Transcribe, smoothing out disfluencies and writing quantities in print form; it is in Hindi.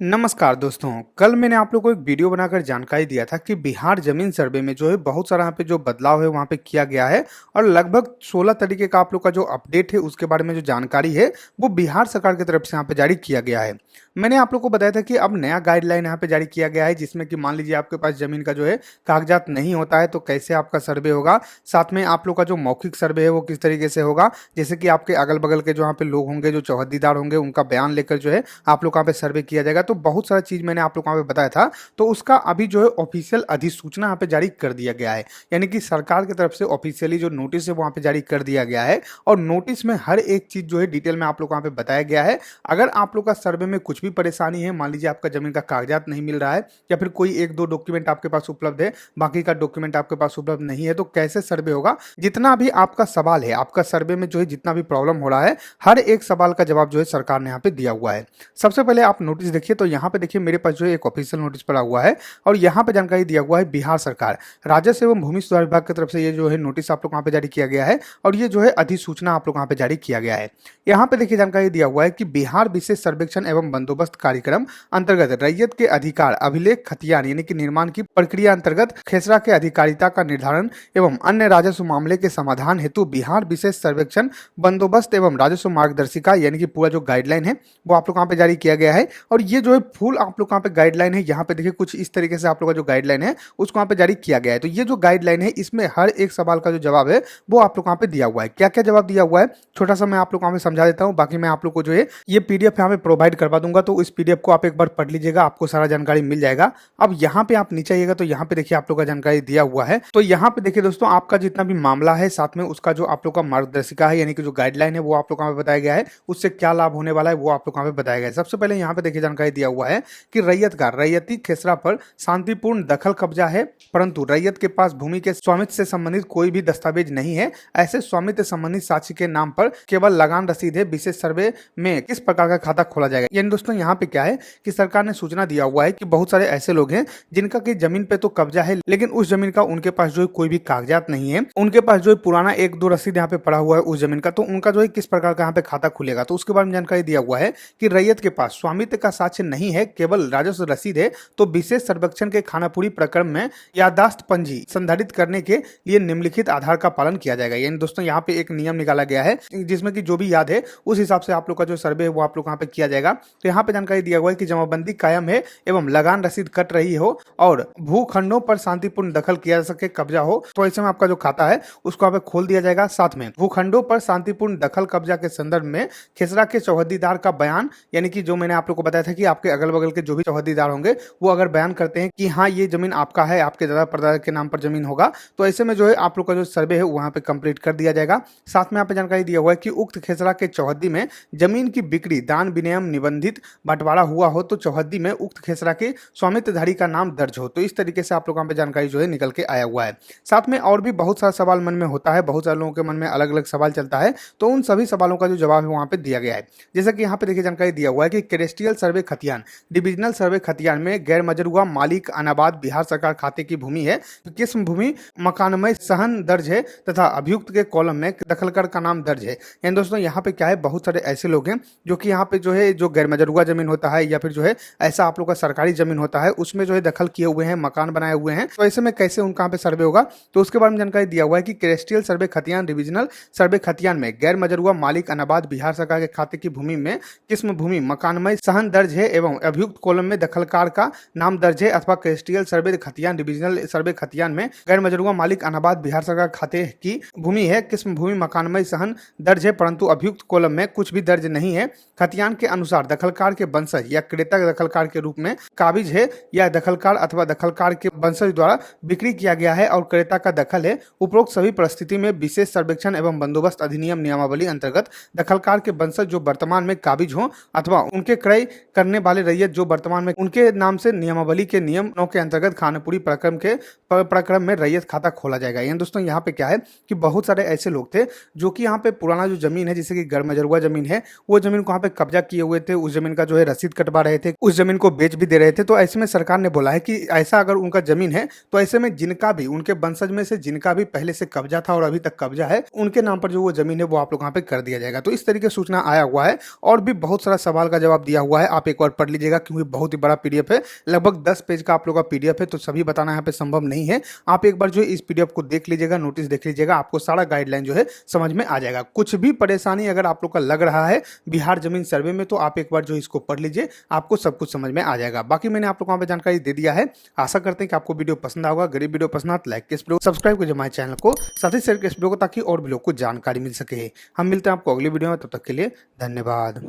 नमस्कार दोस्तों, कल मैंने आप लोगों को एक वीडियो बनाकर जानकारी दिया था कि बिहार जमीन सर्वे में जो है बहुत सारा यहाँ पे जो बदलाव है वहाँ पे किया गया है और लगभग 16 तरीके का आप लोग का जो अपडेट है उसके बारे में जो जानकारी है वो बिहार सरकार की तरफ से यहाँ पे जारी किया गया है। मैंने आप लोग को बताया था कि अब नया गाइडलाइन यहाँ पे जारी किया गया है जिसमें कि मान लीजिए आपके पास जमीन का जो है कागजात नहीं होता है तो कैसे आपका सर्वे होगा, साथ में आप लोग का जो मौखिक सर्वे है वो किस तरीके से होगा, जैसे कि आपके अगल बगल के जो यहाँ पे लोग होंगे जो चौहद्दीदार होंगे उनका बयान लेकर जो है आप लोग यहाँ पे सर्वे किया जाएगा। तो बहुत सारा चीज मैंने आप लोग को यहाँ पे बताया था, तो उसका अभी जो है ऑफिशियल अधिसूचना यहाँ पे जारी कर दिया गया है, यानी कि सरकार की तरफ से ऑफिशियली जो नोटिस है वहाँ पे जारी कर दिया गया है और नोटिस में हर एक चीज जो है डिटेल में आप लोग को यहाँ पे बताया गया है। अगर आप लोग का सर्वे में कुछ भी परेशानी है, मान लीजिए आपका जमीन का कागजात नहीं मिल रहा है या फिर कोई एक दो डॉक्यूमेंट आपके पास उपलब्ध है, बाकी का डॉक्यूमेंट आपके पास उपलब्ध नहीं है, तो कैसे सर्वे होगा, जितना भी आपका सवाल है, आपका सर्वे में जो है जितना भी प्रॉब्लम हो रहा है, हर एक सवाल का जवाब जो है सरकार ने यहाँ पे दिया हुआ है। सबसे पहले आप नोटिस देखिए, तो यहाँ पे देखिए मेरे पास जो है एक ऑफिशियल नोटिस पड़ा हुआ है और यहाँ पे जानकारी दिया हुआ है बिहार सरकार राजस्व एवं भूमि सुधार विभाग की तरफ से ये जो है नोटिस आप लोग यहाँ पे जारी किया गया है और ये जो है अधिसूचना आप लोग यहाँ पे जारी किया गया है। यहाँ पे देखिए जानकारी दिया हुआ है कि बिहार विशेष सर्वेक्षण एवं बंदोबस्त कार्यक्रम अंतर्गत रैयत के अधिकार अभिलेख खतियान यानी कि निर्माण की प्रक्रिया अंतर्गत खेसरा के अधिकारिता का निर्धारण एवं अन्य राजस्व मामले के समाधान हेतु बिहार विशेष सर्वेक्षण बंदोबस्त एवं राजस्व मार्गदर्शिका यानी कि पूरा जो गाइडलाइन है वो आप लोग यहाँ पे जारी किया गया है। और ये जो है फुल आप लोग यहाँ पे गाइडलाइन है, यहाँ पे देखिए कुछ इस तरीके से आप लोग का जो गाइडलाइन है उसको यहाँ पे जारी किया गया है। तो ये जो गाइडलाइन है इसमें हर एक सवाल का जो जवाब है वो आप लोग यहाँ पे दिया हुआ है। क्या क्या जवाब दिया हुआ है छोटा सा मैं आप लोग यहाँ पे समझा देता हूँ, बाकी मैं आप लोग को जो है ये पीडीएफ यहाँ पे प्रोवाइड करवा दूंगा, तो इस पीडीएफ को आप एक बार पढ़ लीजिएगा, आपको सारा जानकारी मिल जाएगा। अब यहाँ पे आप नीचे आइएगा तो यहाँ पे देखिए आप लोग का जानकारी दिया हुआ है। तो यहाँ पे देखिए दोस्तों आपका जितना भी मामला है साथ में उसका जो आप लोग का मार्गदर्शिका है यानी कि जो गाइडलाइन है वो आप लोग यहाँ पे बताया गया है, उससे क्या लाभ होने वाला है वो आप लोग यहाँ पे बताया गया है। सबसे पहले यहाँ पे देखिए जानकारी दिया हुआ है कि रैयत का रैयती खेसरा पर शांतिपूर्ण दखल कब्जा है, परंतु रैयत के पास भूमि के स्वामित्व से संबंधित कोई भी दस्तावेज नहीं है। ऐसे स्वामित्व संबंधित साक्षी के नाम पर केवल लगान रसीद है। विशेष सर्वे में किस प्रकार का खाता खोला जाएगा, यानी दोस्तों यहाँ पे क्या है कि सरकार ने सूचना दिया हुआ है कि बहुत सारे ऐसे लोग हैं जिनका की जमीन पे तो कब्जा है लेकिन उस जमीन का उनके पास जो है कोई भी कागजात नहीं है, उनके पास जो है पुराना एक दो रसीद यहाँ पे पड़ा हुआ है उस जमीन का, तो उनका जो है किस प्रकार का यहाँ पे खाता खुलेगा। तो उसके बारे में जानकारी दिया हुआ है कि रैयत के पास स्वामित्व का साक्ष्य नहीं है, केवल राजस्व रसीद है, तो विशेष सर्वेक्षण के खानापुरी प्रकरण में याददाश्त पंजी संधारित करने के लिए निम्नलिखित आधार का पालन किया जाएगा। यानी दोस्तों यहाँ पे एक नियम निकाला गया है जिसमें कि जो भी याद है उस हिसाब से आप लोग का जो सर्वे है वो आप लोग यहाँ पे किया जाएगा। तो यहाँ पे जानकारी दिया हुआ है कि जमाबंदी कायम है एवं लगान रसीद कट रही हो और भूखंडों पर शांतिपूर्ण दखल किया जा सके, कब्जा हो, तो ऐसे में आपका जो खाता है उसको यहाँ पे खोल दिया जाएगा। साथ में भूखंडों पर शांतिपूर्ण दखल कब्जा के संदर्भ में खेसरा के चौहद्दीदार का बयान, यानी कि जो मैंने आप लोग को बताया था कि आपके अगल बगल के जो भी चौहद्दीदार होंगे वो अगर बयान करते हैं कि हाँ ये जमीन आपका है, आपके दादा परदादा के नाम पर जमीन होगा, तो ऐसे में जो है आप लोग का जो सर्वे है वहां पे कंप्लीट कर दिया जाएगा। साथ में यहाँ पे जानकारी दिया हुआ है कि उक्त खेसरा के चौहद्दी में जमीन की बिक्री दान विनिमय निबंधित बंटवारा हुआ हो तो चौहद्दी में उक्त खेसरा के स्वामित्वधारी का नाम दर्ज हो। तो इस तरीके से आप लोग यहाँ पे जानकारी जो है निकल के आया हुआ है। साथ में और भी बहुत सारा सवाल मन में होता है, बहुत सारे लोगों के मन में अलग अलग सवाल चलता है, तो उन सभी सवालों का जो जवाब है वहां पे दिया गया है। जैसा कि यहाँ पे देखिए जानकारी दिया हुआ है कि कैडेस्ट्रियल सर्वे खतियान डिविजनल सर्वे खतियान में गैर मजरूआ मालिक अनाबाद बिहार सरकार खाते की भूमि है, किस्म भूमि मकानमय सहन दर्ज है तथा अभियुक्त के कॉलम में दखलकर का नाम दर्ज है। यानी दोस्तों यहाँ पे क्या है, बहुत सारे ऐसे लोग हैं जो कि यहाँ पे जो है जो गैर मजरूआ जमीन होता है या फिर जो है ऐसा आप लोग का सरकारी जमीन होता है उसमें जो है दखल किए हुए हैं, मकान बनाए हुए हैं, तो ऐसे में कैसे उनका यहाँ पे सर्वे होगा, तो उसके बारे में जानकारी दिया हुआ है कि कैडेस्ट्रियल सर्वे खतियान डिविजनल सर्वे खतियान में गैर मजरूआ मालिक अनाबाद बिहार सरकार के खाते की भूमि में किस्म भूमि मकानमय सहन दर्ज है एवं अभियुक्त कॉलम में दखलकार का नाम दर्ज है, अथवा कैडेस्ट्रियल सर्वे खतियान डिविजनल सर्वे खतियान में गैर मजरूआ मालिक अनाबाद बिहार सरकार खाते की भूमि है, किस्म भूमि मकानमय सहन दर्ज है परंतु अभियुक्त कॉलम में कुछ भी दर्ज नहीं है। खतियान के अनुसार दखलकार के वंशज या क्रेता दखलकार के रूप में काबिज है या दखलकार अथवा दखलकार के वंशज द्वारा बिक्री किया गया है और क्रेता का दखल है। उपरोक्त सभी परिस्थिति में विशेष सर्वेक्षण एवं बंदोबस्त अधिनियम नियमावली अंतर्गत दखलकार के वंशज जो वर्तमान में काबिज हो अथवा उनके क्रय करने वाले रैयत जो वर्तमान में उनके नाम से नियमावली के नियमों के अंतर्गत खानापुरी प्रक्रम में रैयत खाता खोला जाएगा। यानी दोस्तों यहाँ पे क्या है कि बहुत सारे ऐसे लोग थे जो कि यहाँ पे पुराना जो जमीन है जैसे कि गैर मजरूआ जमीन है वो जमीन को यहाँ पे कब्जा किए हुए थे, उस जमीन का जो है रसीद कटवा रहे थे, उस जमीन को बेच भी दे रहे थे। तो ऐसे में सरकार ने बोला है कि ऐसा अगर उनका जमीन है तो ऐसे में जिनका भी उनके वंशज में से जिनका भी पहले से कब्जा था और अभी तक कब्जा है, उनके नाम पर जो वो जमीन है वो आप लोग वहाँ पे कर दिया जाएगा। तो इस तरीके से सूचना आया हुआ है और भी बहुत सारा सवाल का जवाब दिया हुआ है। आप एक बार पढ़ लीजिएगा क्योंकि बहुत ही बड़ा पीडीएफ है, लगभग 10 पेज का आप लोग का पीडीएफ है, तो सभी बताना यहाँ पे संभव नहीं है। आप एक बार जो है इस पीडीएफ को देख लीजिएगा, नोटिस देख लीजिएगा, आपको सारा गाइडलाइन जो है समझ में आ जाएगा। कुछ भी परेशानी अगर आप लोग का लग रहा है बिहार जमीन सर्वे में, तो आप एक बार जो इसको पढ़ लीजिए, आपको सब कुछ समझ में आ जाएगा। बाकी मैंने आप लोग को वहाँ पे जानकारी दे दिया है। आशा करते हैं कि आपको वीडियो पसंद आएगा। गरीब वीडियो पसंद आए तो लाइक कीजिए, सब्सक्राइब कीजिए हमारे चैनल को, साथ ही शेयर कीजिए इस वीडियो को ताकि और भी लोग को जानकारी मिल सके। हम मिलते हैं आपको अगली वीडियो में, तब तक के लिए धन्यवाद।